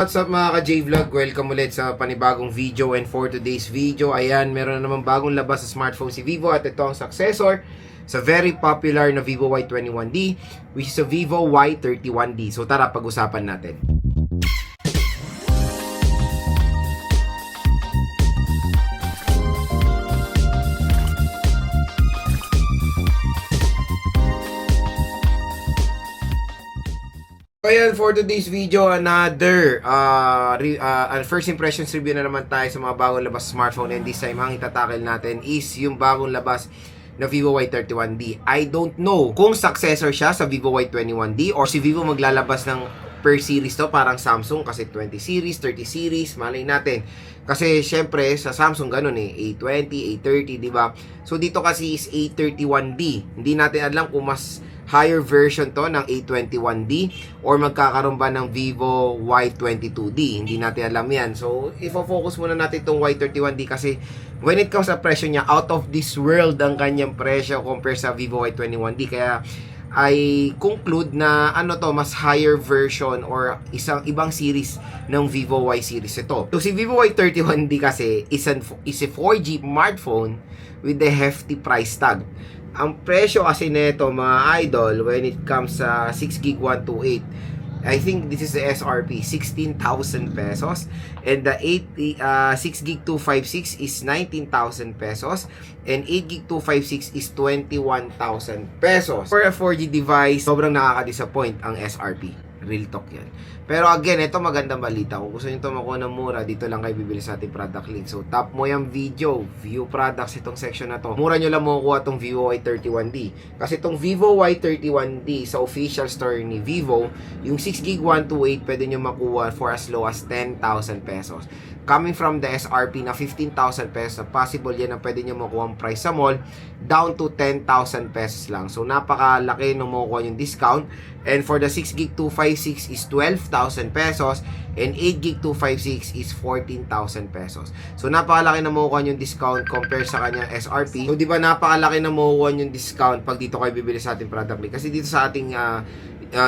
What's up mga ka-J-Vlog? Welcome ulit sa panibagong video, and for today's video, ayan, meron na naman bagong labas sa smartphone si Vivo at ito ang successor sa very popular na Vivo Y21D, which is a Vivo Y31D. So tara, pag-usapan natin. Ayan, for today's video, another first impressions review na naman tayo sa mga bagong labas sa smartphone, and this time ang itatakil natin is yung bagong labas na Vivo Y31D. I don't know kung successor siya sa Vivo Y21D or si Vivo maglalabas ng per series to, parang Samsung kasi 20 series, 30 series, malay natin. Kasi syempre sa Samsung ganun A20, A30, di ba? So dito kasi is A31D. Hindi natin alam kung mas higher version to ng A21D or magkakaroon ba ng Vivo Y22D. Hindi natin alam yan. So, ifo-focus muna natin itong Y31D kasi when it comes sa presyo niya, out of this world ang kanyang presyo compare sa Vivo Y21D. Kaya, I conclude na mas higher version or isang ibang series ng Vivo Y series ito. So, si Vivo Y31D kasi is a 4G smartphone with a hefty price tag. Ang presyo kasi nito mga idol, when it comes sa 6GB 128, I think this is the SRP, 16,000 pesos. And the 6GB 256 is 19,000 pesos. And 8GB 256 is 21,000 pesos. For a 4G device, sobrang nakaka-disappoint ang SRP. Real talk yan. Pero again, ito magandang balita. Kung gusto nyo ito makuha ng mura, dito lang kayo bibili sa ating product link. So, tap mo yung video, view products, itong section na to. Mura nyo lang makukuha itong Vivo Y31D. Kasi itong Vivo Y31D sa official store ni Vivo, yung 6GB 128, pwede nyo makuha for as low as 10,000 pesos. Coming from the SRP na 15,000 pesos, possible yan na pwede nyo makuha ang price sa mall, down to 10,000 pesos lang. So, napakalaki nung makukuha yung discount. And for the 6GB 256 is 12,000 pesos and 8GB 256 is 14,000 pesos. So napakalaki na makukuha yung discount compare sa kanyang SRP. So di ba napakalaki na makukuha yung discount pag dito kayo bibili sa ating product link. Kasi dito sa ating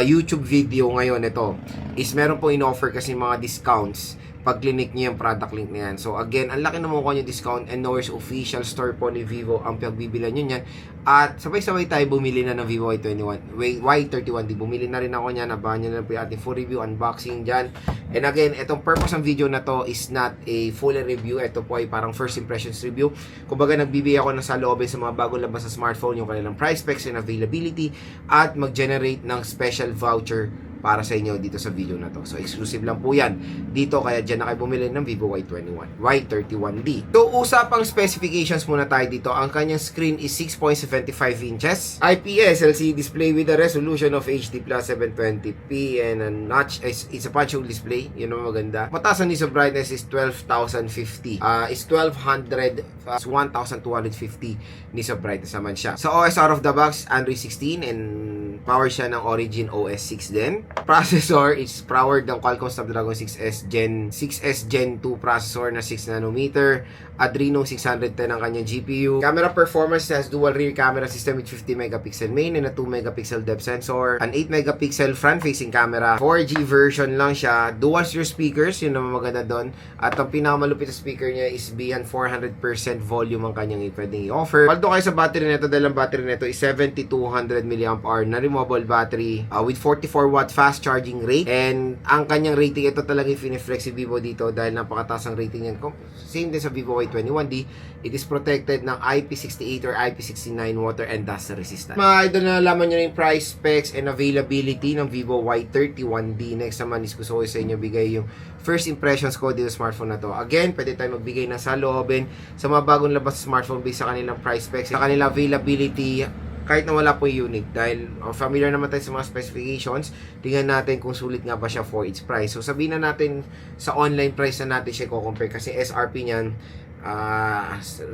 YouTube video ngayon ito is meron po in-offer kasi mga discounts pag clinic nyo yung product link na yan. So again, ang laki na makukuha yung discount, and nowhere's official store po ni Vivo ang pagbibilan nyo yan. At sabay-sabay tayo bumili na ng Vivo Y31D. Bumili na rin ako niyan. Abangan nyo na po yung ating full review, unboxing dyan. And again, itong purpose ng video na to is not a full review. Ito po ay parang first impressions review. Kumbaga nagbibigay ako ng saloobin sa mga bagong labas sa smartphone, yung kanilang price specs and availability, at mag-generate ng special voucher para sa inyo dito sa video na to. So, exclusive lang po yan dito, kaya dyan na kayo bumili ng Vivo Y31D. So, usapang specifications muna tayo dito. Ang kanyang screen is 6.75 inches. IPS LCD display with a resolution of HD plus 720p and a notch. It's a punch-hole display. Yun ang maganda. Mataas ang nisa brightness is 12,050. Is 1,200 1,250 nisa brightness naman siya. So, OS out of the box, Android 16, and power siya ng Origin OS 6 din. Processor is powered ng Qualcomm Snapdragon 6S Gen 2 processor na 6nm. Adreno 610 ang kanyang GPU. Camera performance has dual rear camera system with 50 megapixel main and a 2 megapixel depth sensor. An 8 megapixel front facing camera. 4G version lang siya. Dual stereo speakers, yun naman maganda doon. At ang pinakamalupit na speaker niya is beyond 400% volume ang kanyang pwedeng i-offer. Paldo kayo sa battery nito, dahil ang battery nito is 7200 mAh na removable battery with 44 watt fast charging rate. And ang kanyang rating, ito talaga i-flex si Vivo dito dahil napakataas ang rating niya. Same din sa Vivo Y21D. It is protected ng IP68 or IP69 water and dust resistant. Mga idol, na nalaman nyo na yung price specs and availability ng Vivo Y31D. Next naman is gusto ko sa inyo bigay yung first impressions ko dito sa smartphone na to. Again, pwede tayo magbigay ng saloobin sa mga bagong labas sa smartphone based sa kanilang price specs, sa kanilang availability, kahit na wala po yung unit. Dahil familiar naman tayo sa mga specifications, tingnan natin kung sulit nga ba siya for its price. So sabihin na natin sa online price na natin siya i-compare kasi SRP niyan,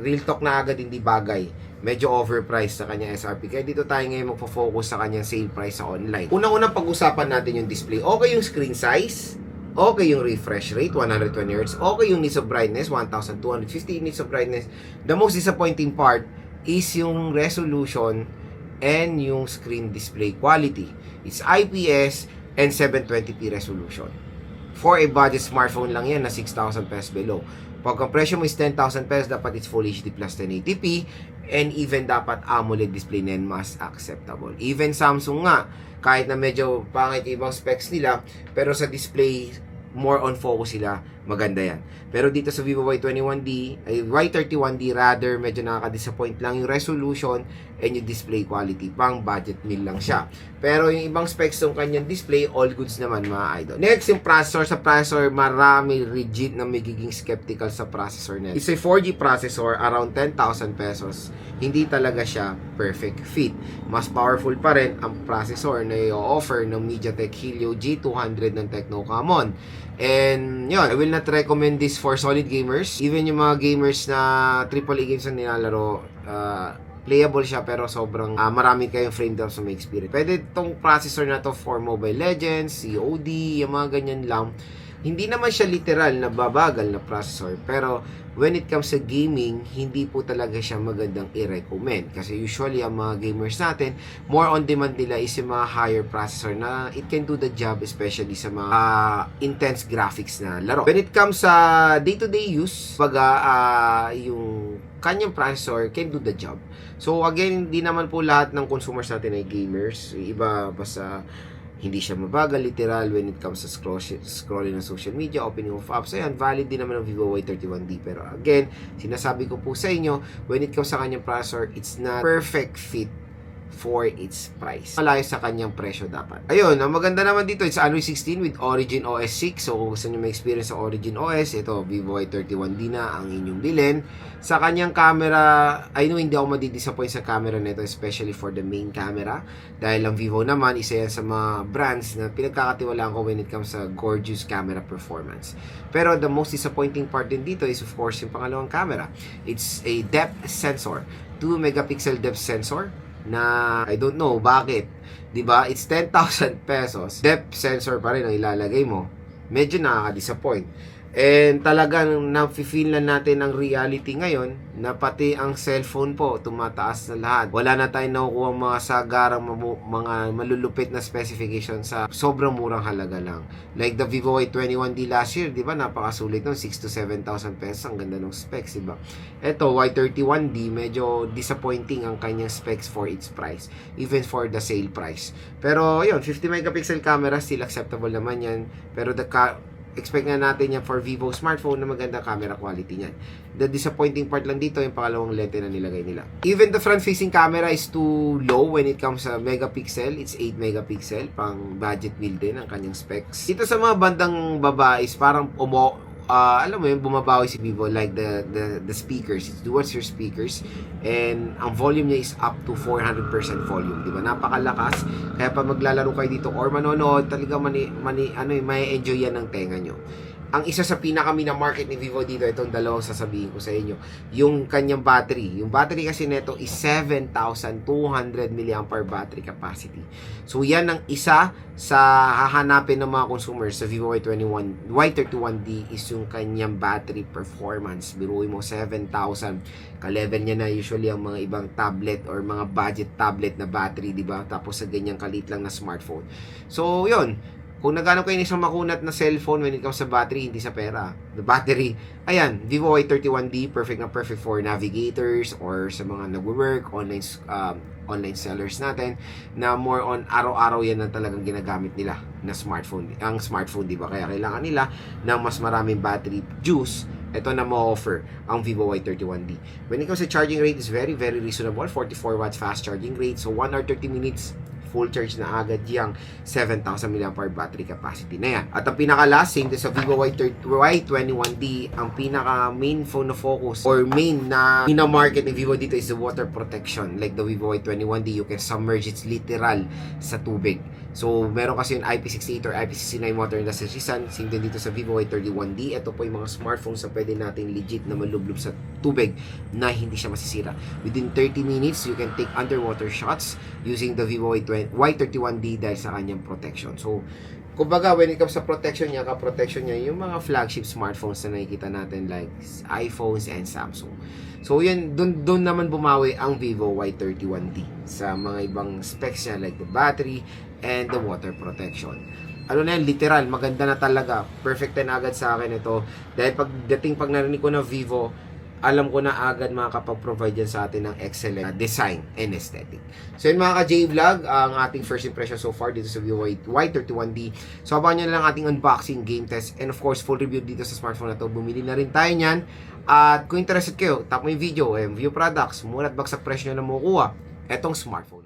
real talk na agad hindi bagay. Medyo overpriced sa kanya SRP. Kaya dito tayo ngayon magpo-focus sa kanyang sale price sa online. Unang-unang pag-usapan natin yung display. Okay yung screen size, okay yung refresh rate, 120Hz, okay yung nits of brightness, 1250 nits of brightness. The most disappointing part is yung resolution and yung screen display quality. It's IPS and 720p resolution. For a budget smartphone lang yan na 6,000 pesos below. Pag ang presyo mo is 10,000 pesos, dapat it's Full HD plus 1080p, and even dapat AMOLED display na mas acceptable. Even Samsung nga, kahit na medyo pangit ibang specs nila, pero sa display, more on focus sila, maganda yan. Pero dito sa Vivo Y21D, ay Y31D rather, medyo nakaka-disappoint lang yung resolution and yung display quality. Pang budget meal lang siya. Pero yung ibang specs ng kanyang display, all goods naman mga idol. Next, yung processor. Sa processor, marami rigid na magiging skeptical sa processor na. It's a 4G processor, around 10,000 pesos. Hindi talaga siya perfect fit. Mas powerful pa rin ang processor na i-offer ng MediaTek Helio G200 ng Tecno Camon. And yun, I will not recommend this for solid gamers. Even yung mga gamers na AAA games na nilalaro, playable siya pero sobrang marami kayong frame drops na may experience. Pwede itong processor na to for Mobile Legends, COD, yung mga ganyan lang. Hindi naman siya literal na babagal na processor, pero when it comes sa gaming, hindi po talaga siya magandang i-recommend. Kasi usually, ang mga gamers natin, more on demand nila is yung mga higher processor na it can do the job, especially sa mga intense graphics na laro. When it comes sa day-to-day use, yung kanyang processor can do the job. So again, hindi naman po lahat ng consumers natin ay gamers. Iba basta hindi siya mabagal, literal, when it comes to scrolling ng social media, opening of apps. Ayan, valid din naman ang Vivo Y31D. Pero again, sinasabi ko po sa inyo, when it comes sa kanyang processor, it's not perfect fit for its price. Malayo sa kanyang presyo dapat. Ayun, ang maganda naman dito, it's Android 16 with Origin OS 6. So, kung gusto nyo may experience sa Origin OS, ito, Vivo Y31D na ang inyong bilhin. Sa kanyang camera, I know hindi ako madidisappoint sa camera nito, especially for the main camera. Dahil ang Vivo naman, isa yan sa mga brands na pinagkakatiwalaan ko when it comes sa gorgeous camera performance. Pero the most disappointing part din dito is of course yung pangalawang camera. It's a depth sensor. 2 megapixel depth sensor na I don't know bakit. 'Di ba? It's 10,000 pesos. Depth sensor pa rin ang ilalagay mo. Medyo nakaka-disappoint. And talagang na-feel na natin ang reality ngayon na pati ang cellphone po tumataas na lahat. Wala na tayong nakukuha mga sagarang mga malulupit na specification sa sobrang murang halaga lang. Like the Vivo Y21D last year, di ba? Napakasulit nun, 6,000 to 7,000 pesos. Ang ganda ng specs, di ba? Ito, Y31D, medyo disappointing ang kanyang specs for its price. Even for the sale price. Pero, yun, 50 megapixel camera, still acceptable naman yan. Pero expect na natin yan for Vivo smartphone na maganda camera quality niyan. The disappointing part lang dito, yung pangalawang lente na nilagay nila. Even the front-facing camera is too low when it comes sa megapixel. It's 8 megapixel, pang budget build din ang kanyang specs. Dito sa mga bandang baba is parang alam mo yun, bumabawi si Vivo like the speakers. It's dual your speakers and ang volume niya is up to 400% volume, di ba? Napakalakas. Kaya pa maglalaro kayo dito or manonood, talaga may enjoy yan ng tenga nyo. Ang isa sa pinaka-mina-market ni Vivo dito, itong dalawang sasabihin ko sa inyo, yung kanyang battery. Yung battery kasi neto is 7,200 mAh battery capacity. So, yan ang isa sa hahanapin ng mga consumers sa Vivo Y31D is yung kanyang battery performance. Biruin mo, 7,000. Ka-level niya na usually ang mga ibang tablet or mga budget tablet na battery, di ba? Tapos sa ganyang kalit lang na smartphone. So, yun. Kung naghanap kayo ng isang makunat na cellphone when it comes sa battery, hindi sa pera. The battery, ayan, Vivo Y31D, perfect na perfect for navigators or sa mga nag-work, online sellers natin, na more on araw-araw yan na talagang ginagamit nila na smartphone. Ang smartphone, di ba? Kaya kailangan nila ng mas maraming battery juice. Ito na ma-offer ang Vivo Y31D. When it comes to charging rate, is very, very reasonable. 44 watts fast charging rate. So, 1 hour 30 minutes full charge na agad yung 7,000 mAh battery capacity na yan. At ang pinaka-last thing sa Vivo Y21D, ang pinaka-main phone na focus or main na market ni Vivo dito is the water protection. Like the Vivo Y21D, you can submerge it literal sa tubig. So, meron kasi yung IP68 or IP69 water resistant. Same din dito sa Vivo Y31D. Ito po yung mga smartphones na pwede natin legit na malublob sa tubig na hindi siya masisira. Within 30 minutes, you can take underwater shots using the Vivo Y31D dahil sa kanyang protection. So, kumbaga, when it comes sa protection niya, ka-protection niya yung mga flagship smartphones na nakikita natin like iPhones and Samsung. So, yun, dun naman bumawi ang Vivo Y31D sa mga ibang specs niya like the battery and the water protection. ano na yan, literal, maganda na talaga. Perfect na agad sa akin ito. Dahil pag narinig ko ng Vivo, alam ko na agad makakapag-provide yan sa atin ng excellent design and aesthetic. So yun mga ka-J-Vlog, ang ating first impression so far dito sa Vivo Y31D. So abangan nyo na lang ating unboxing, game test, and of course, full review dito sa smartphone na to. Bumili na rin tayo niyan. At kung interested kayo, tap mo yung video, view products, mura at bagsak presyo na makukuha etong smartphone.